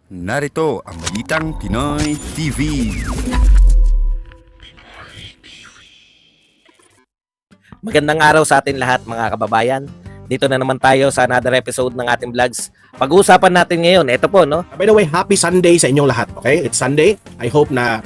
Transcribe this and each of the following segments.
Narito ang Balitang Pinoy TV. Magandang araw sa atin lahat mga kababayan. Dito na naman tayo sa another episode ng ating vlogs. Pag-uusapan natin ngayon, ito po no. By the way, happy Sunday sa inyong lahat. Okay? It's Sunday. I hope na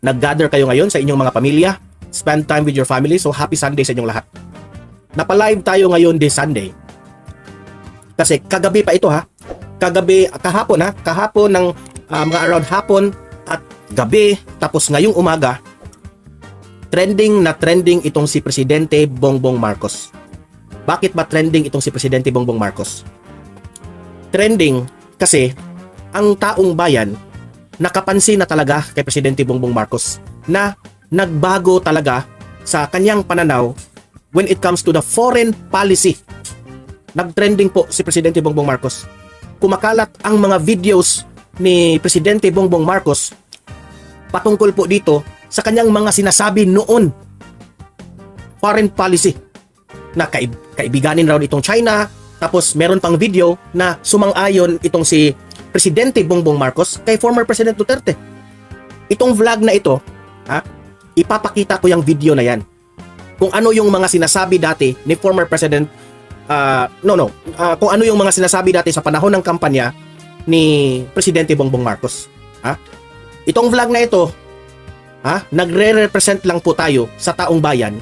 nag-gather kayo ngayon sa inyong mga pamilya. Spend time with your family. So happy Sunday sa inyong lahat. Napalive tayo ngayon this Sunday. Kasi kagabi pa ito ha. Kahapon ng mga around hapon at gabi, tapos ngayong umaga, trending itong si Presidente Bongbong Marcos. Bakit ba trending itong si Presidente Bongbong Marcos? Trending kasi ang taong bayan nakapansin na talaga kay Presidente Bongbong Marcos na nagbago talaga sa kanyang pananaw when it comes to the foreign policy. Nagtrending po si Presidente Bongbong Marcos. Kumakalat ang mga videos ni Presidente Bongbong Marcos patungkol po dito sa kanyang mga sinasabi noon foreign policy na kaibiganin raw itong China, tapos meron pang video na sumang-ayon itong si Presidente Bongbong Marcos kay former President Duterte. Itong vlog na ito, ipapakita ko yung video na yan kung ano yung mga sinasabi dati ni former President kung ano yung mga sinasabi dati sa panahon ng kampanya ni Presidente Bongbong Marcos. Itong vlog na ito, nagre-represent lang po tayo sa taong bayan.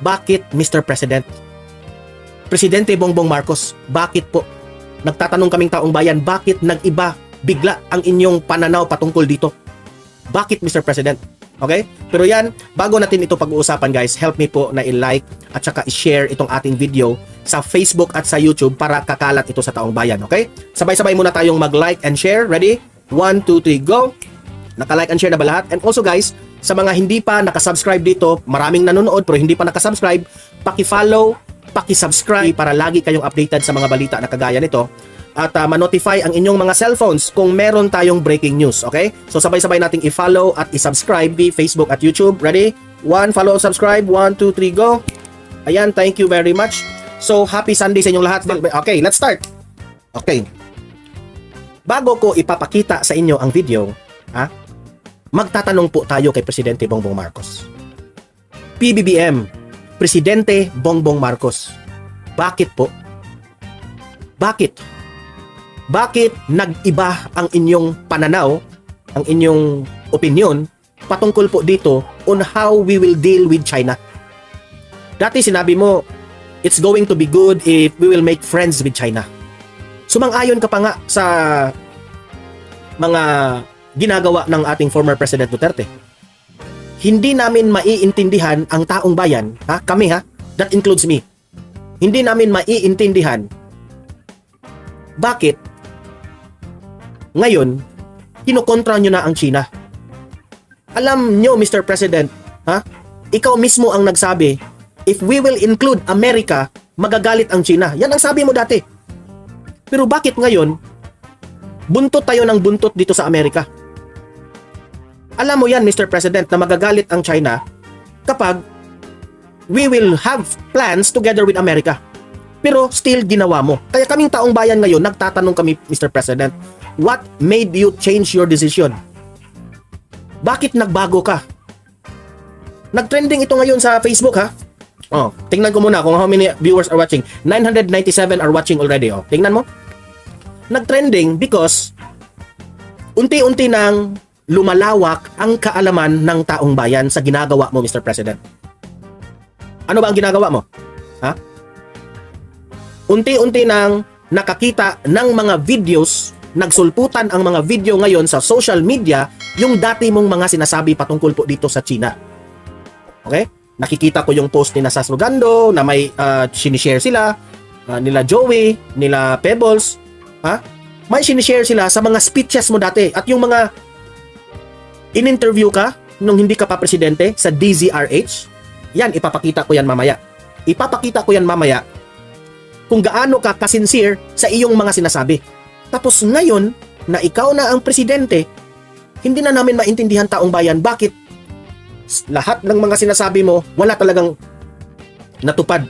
Bakit Mr. President? Presidente Bongbong Marcos, bakit po? Nagtatanong kaming taong bayan, bakit nag-iba bigla ang inyong pananaw patungkol dito? Bakit Mr. President? Okay? Pero yan, bago natin ito pag-uusapan guys, help me po na i-like at saka i-share itong ating video sa Facebook at sa YouTube para kakalat ito sa taong bayan. Okay? Sabay-sabay muna tayong mag-like and share. Ready? 1, 2, 3, go! Naka-like and share na ba lahat? And also guys, sa mga hindi pa nakasubscribe dito, maraming nanonood pero hindi pa nakasubscribe, paki-follow, paki-subscribe para lagi kayong updated sa mga balita na kagaya nito. At ma-notify ang inyong mga cellphones kung meron tayong breaking news, okay? So sabay-sabay nating i-follow at i-subscribe di Facebook at YouTube. Ready? 1, follow, subscribe. 1, 2, 3, go! Ayan, thank you very much. So, happy Sunday sa inyong lahat. Okay, let's start. Okay. Bago ko ipapakita sa inyo ang video, magtatanong po tayo kay Presidente Bongbong Marcos. PBBM, Presidente Bongbong Marcos. Bakit po? Bakit? Bakit nag-iba ang inyong pananaw, ang inyong opinion patungkol po dito on how we will deal with China? Dati sinabi mo, it's going to be good if we will make friends with China. Sumang-ayon ka pa nga sa mga ginagawa ng ating former President Duterte. Hindi namin maiintindihan ang taong bayan, kami that includes me. Hindi namin maiintindihan bakit ngayon kinukontra nyo na ang China. Alam nyo Mr. President, ikaw mismo ang nagsabi, if we will include America, magagalit ang China. Yan ang sabi mo dati. Pero bakit ngayon buntot tayo ng buntot dito sa Amerika? Alam mo yan Mr. President na magagalit ang China kapag we will have plans together with America. Pero still ginawa mo. Kaya kaming taong bayan ngayon, nagtatanong kami Mr. President, what made you change your decision? Bakit nagbago ka? Nagtrending ito ngayon sa Facebook tingnan ko muna kung how many viewers are watching. 997 are watching already. Tingnan mo. Nagtrending because unti-unti nang lumalawak ang kaalaman ng taong bayan sa ginagawa mo Mr. President. Ano ba ang ginagawa mo? Unti-unti nang nakakita ng mga videos, nagsulputan ang mga video ngayon sa social media yung dati mong mga sinasabi patungkol po dito sa China. Okay? Nakikita ko yung post ni Sas Rogando na may sinishare sila, nila Joey, nila Pebbles. May sinishare sila sa mga speeches mo dati at yung mga in-interview ka nung hindi ka pa presidente sa DZRH. Yan, ipapakita ko yan mamaya. Kung gaano ka kasincere sa iyong mga sinasabi. Tapos ngayon, na ikaw na ang presidente, hindi na namin maintindihan taong bayan bakit lahat ng mga sinasabi mo wala talagang natupad.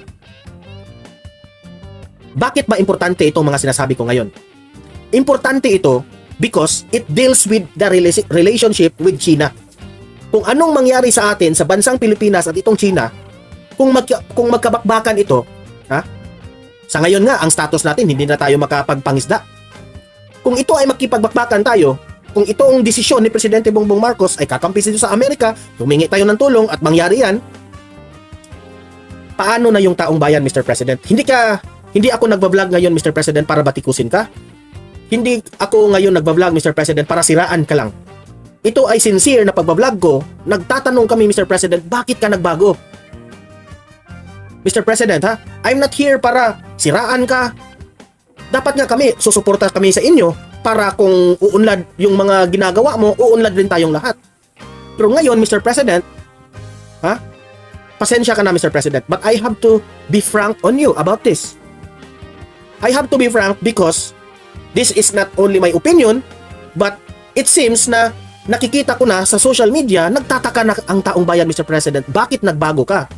Bakit ba importante itong mga sinasabi ko ngayon? Importante ito because it deals with the relationship with China. Kung anong mangyari sa atin sa bansang Pilipinas at itong China, kung magkabakbakan ito, ha? Sa ngayon nga, ang status natin, hindi na tayo makapagpangisda. Kung ito ay makipagbakbakan tayo, kung ito ang desisyon ni Presidente Bongbong Marcos ay kakampi dito sa Amerika, humingi tayo ng tulong at mangyari yan, paano na yung taong bayan, Mr. President? Hindi ako nagbablog ngayon, Mr. President, para batikusin ka. Hindi ako ngayon nagbablog, Mr. President, para siraan ka lang. Ito ay sincere na pagbablog ko. Nagtatanong kami, Mr. President, bakit ka nagbago? Mr. President, ha? I'm not here para siraan ka. Dapat nga kami, susuporta kami sa inyo para kung uunlad yung mga ginagawa mo, uunlad rin tayong lahat. Pero ngayon, Mr. President, ha? Pasensya ka na, Mr. President, but I have to be frank on you about this. I have to be frank because this is not only my opinion, but it seems na nakikita ko na sa social media, nagtataka na ang taong bayan, Mr. President, bakit nagbago ka?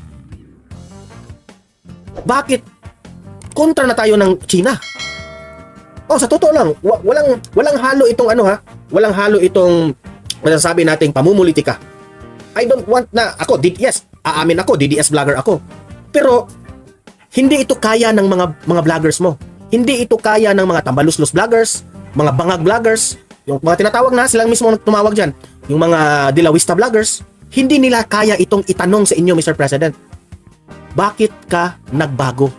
Bakit kontra na tayo ng China? Oh, sa totoo lang, walang halo itong walang halo itong masasabi nating pamumulitika. I don't want na ako, aamin ako, DDS vlogger ako. Pero hindi ito kaya ng mga vloggers mo. Hindi ito kaya ng mga tambaluslos vloggers, mga bangag vloggers, yung mga tinatawag na silang mismo tumawag diyan, yung mga dilawista vloggers, hindi nila kaya itong itanong sa inyo, Mr. President. Bakit ka nagbago?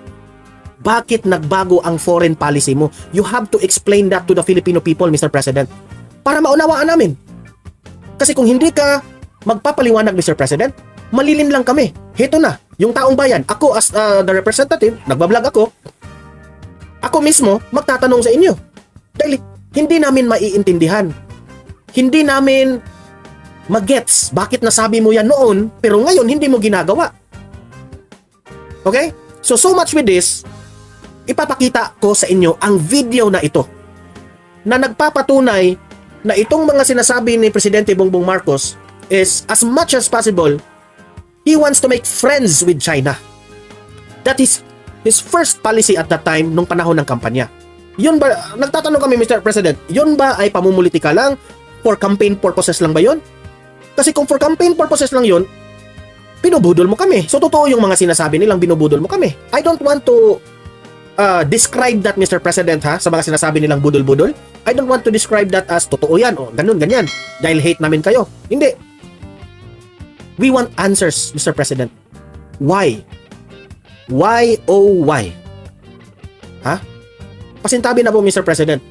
Bakit nagbago ang foreign policy mo? You have to explain that to the Filipino people, Mr. President, para maunawaan namin. Kasi kung hindi ka magpapaliwanag, Mr. President, malilim lang kami. Heto na, yung taong bayan, ako as the representative, nagbablog ako mismo magtatanong sa inyo. Dahil hindi namin maiintindihan. Hindi namin magets bakit nasabi mo yan noon, pero ngayon hindi mo ginagawa. Okay? So much with this, ipapakita ko sa inyo ang video na ito na nagpapatunay na itong mga sinasabi ni Presidente Bongbong Marcos is as much as possible, he wants to make friends with China. That is his first policy at that time nung panahon ng kampanya. Yun ba, nagtatanong kami, Mr. President, yun ba ay pamumulitika lang? For campaign purposes lang ba yun? Kasi kung for campaign purposes lang yun, binubudol mo kami. So totoo yung mga sinasabi nilang binubudol mo kami. I don't want to describe that, Mr. President, ha, sa mga sinasabi nilang budol-budol. I don't want to describe that as totoo yan o ganun, ganyan. Dahil hate namin kayo. Hindi. We want answers, Mr. President. Why? Why, oh why? Ha? Pasintabi na po, Mr. President.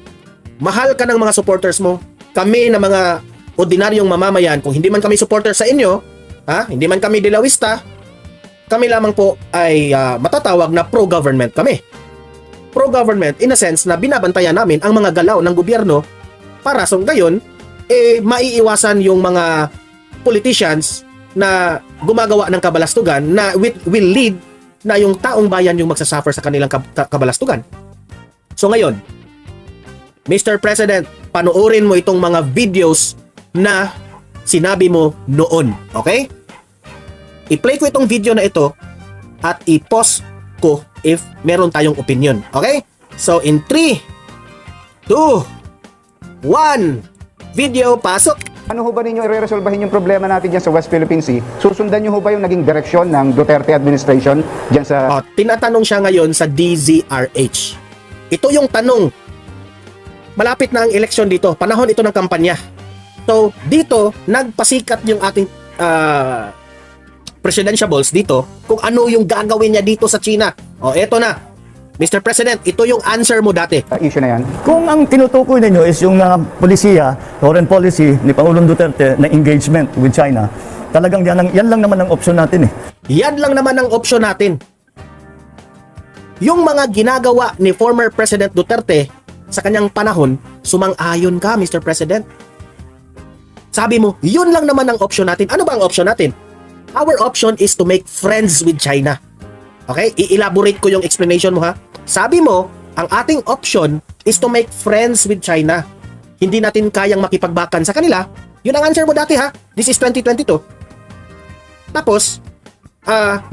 Mahal ka ng mga supporters mo. Kami na mga ordinaryong mamamayan, kung hindi man kami supporters sa inyo, ha? Hindi man kami dilawista, kami lamang po ay matatawag na pro-government kami. Pro-government in a sense na binabantayan namin ang mga galaw ng gobyerno para sa gayon, maiiwasan yung mga politicians na gumagawa ng kabalastugan na will lead na yung taong bayan yung magsasuffer sa kanilang kabalastugan. So ngayon, Mr. President, panoorin mo itong mga videos na sinabi mo noon. Okay? I-play ko itong video na ito at i-pause ko if meron tayong opinion. Okay? So in 3, 2, 1, video, pasok! Ano ho ba ninyo i-resolbahin yung problema natin dyan sa West Philippine Sea? Susundan nyo ho ba yung naging direksyon ng Duterte administration dyan sa... Tinatanong siya ngayon sa DZRH. Ito yung tanong. Malapit na ang eleksyon dito. Panahon ito ng kampanya. So, dito, nagpasikat yung ating presidentiables dito kung ano yung gagawin niya dito sa China. Eto na. Mr. President, ito yung answer mo dati. issue na yan? Kung ang tinutukoy ninyo is yung polisiya, foreign policy ni Pangulong Duterte na engagement with China, talagang yan lang naman ang option natin eh. Yan lang naman ang option natin. Yung mga ginagawa ni former President Duterte sa kanyang panahon, sumang-ayon ka, Mr. President. Sabi mo, yun lang naman ang option natin. Ano ba ang option natin? Our option is to make friends with China. Okay? I-elaborate ko yung explanation mo, ha? Sabi mo, ang ating option is to make friends with China. Hindi natin kayang makipagbakan sa kanila. Yun ang answer mo dati, ha? This is 2022. Tapos,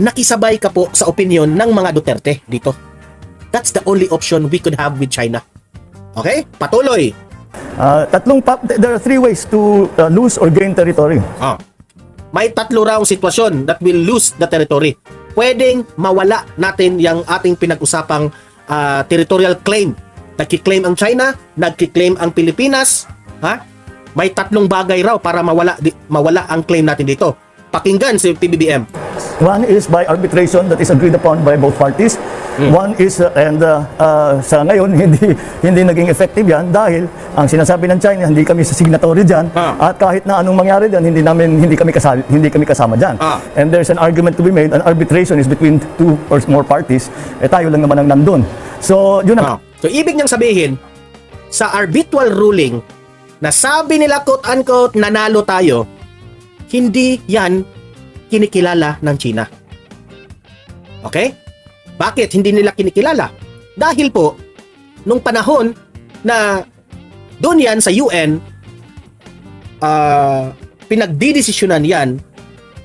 nakisabay ka po sa opinion ng mga Duterte dito. That's the only option we could have with China. Okay? Patuloy. There are three ways to lose or gain territory. May tatlo raw sitwasyon that will lose the territory. Pwedeng mawala natin yung ating pinag-usapang territorial claim. Nagki-claim ang China, nagki-claim ang Pilipinas, ha? May tatlong bagay raw para mawala ang claim natin dito. Pakinggan si PBBM. One is by arbitration that is agreed upon by both parties. One is, sa ngayon, hindi naging effective yan dahil ang sinasabi ng China, hindi kami sa signatory dyan. At kahit na anong mangyari dyan, hindi kami kasama dyan. And there's an argument to be made, an arbitration is between two or more parties. Tayo lang naman ang nandun. So, yun na. So, ibig niyang sabihin, sa arbitral ruling, na sabi nila quote-unquote, nanalo tayo, hindi yan kinikilala ng China. Okay? Bakit hindi nila kinikilala? Dahil po, nung panahon na doon yan sa UN, pinagdidesisyonan yan,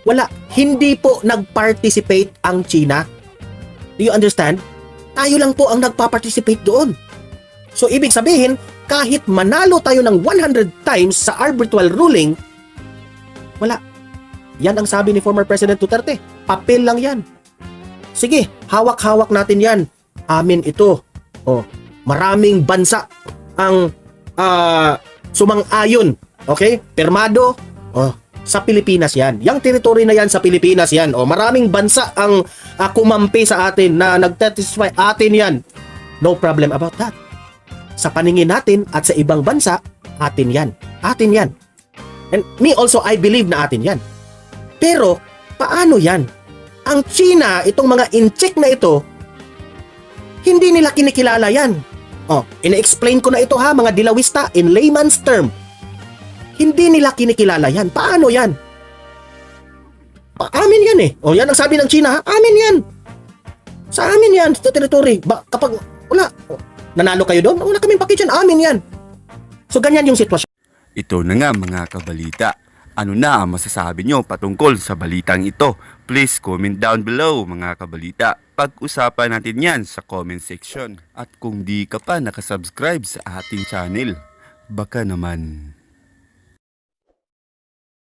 wala, hindi po nag-participate ang China. Do you understand? Tayo lang po ang nagpa-participate doon. So, ibig sabihin, kahit manalo tayo ng 100 times sa arbitral ruling, wala. Yan ang sabi ni former President Duterte. Papel lang yan. Sige, hawak-hawak natin yan. Amin ito. Maraming bansa ang sumang-ayon. Okay? Permado. Sa Pilipinas yan. Yang teritoryo na yan sa Pilipinas yan. Maraming bansa ang kumampi sa atin na nagtestify atin yan. No problem about that. Sa paningin natin at sa ibang bansa, atin yan. Atin yan. And me also, I believe na atin yan. Pero, paano yan? Ang China, itong mga in-check na ito, hindi nila kinikilala yan. Ina-explain ko na ito ha, mga dilawista, in layman's term. Hindi nila kinikilala yan. Paano yan? Amin yan eh. Yan ang sabi ng China, ha? Amin yan. Sa amin yan, sa territory. Kapag wala, nanalo kayo doon, wala kaming pakityan, amin yan. So ganyan yung sitwasyon. Ito na nga mga kabalita. Ano na ang masasabi nyo patungkol sa balitang ito? Please comment down below mga kabalita. Pag-usapan natin yan sa comment section. At kung di ka pa nakasubscribe sa ating channel, baka naman